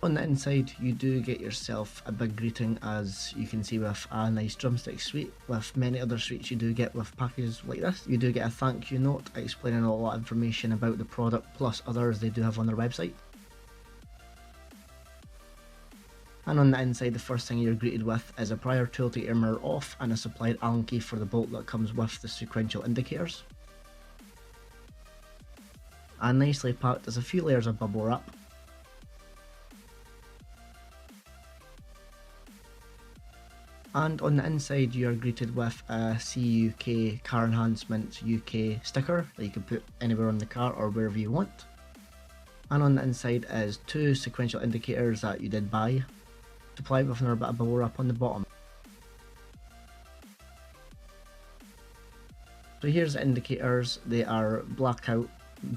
On the inside you do get yourself a big greeting, as you can see, with a nice drumstick suite. With many other suites you do get with packages like this, you do get a thank you note explaining a lot of information about the product, plus others they do have on their website. And on the inside, the first thing you're greeted with is a prior tool to get your mirror off and a supplied Allen key for the bolt that comes with the sequential indicators. And nicely packed is a few layers of bubble wrap. And on the inside you are greeted with a CUK Car Enhancements UK sticker that you can put anywhere on the car or wherever you want. And on the inside is 2 sequential indicators that you did buy, supplied with another bit of bubble wrap on the bottom. So here's the indicators. They are blackout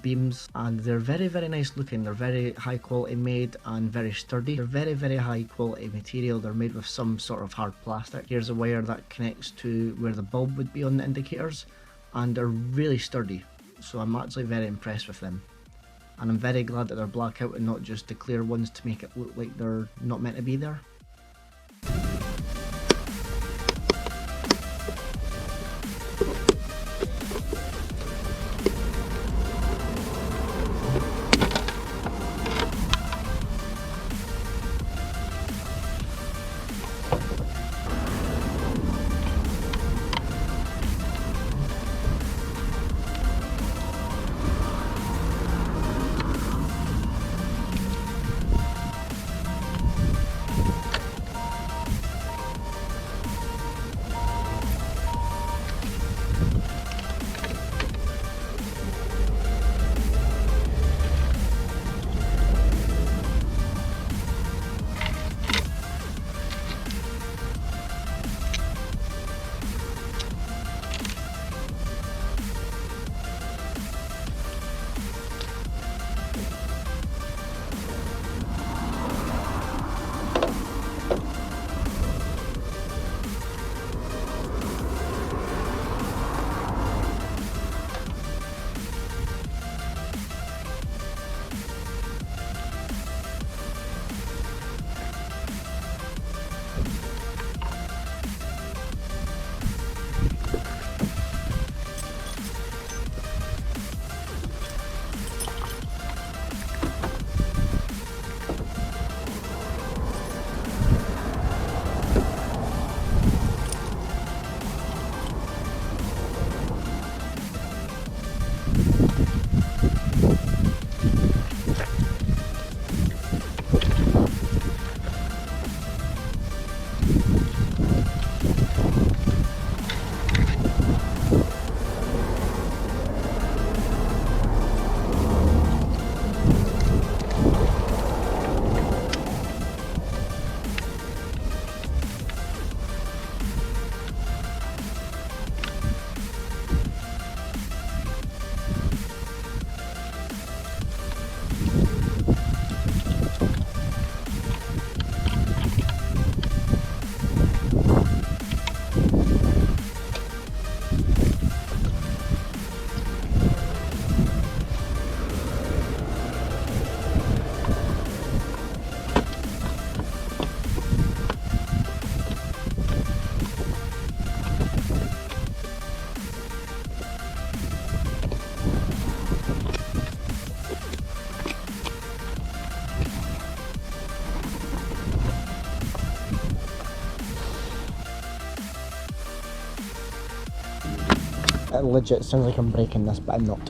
beams and they're very nice looking. They're very high quality made and very sturdy. They're very high quality material. They're made with some sort of hard plastic. Here's a wire that connects to where the bulb would be on the indicators, and they're really sturdy, so I'm actually very impressed with them. And I'm very glad that they're blackout and not just the clear ones to make it look like they're not meant to be there. It legit sounds like I'm breaking this, but I'm not.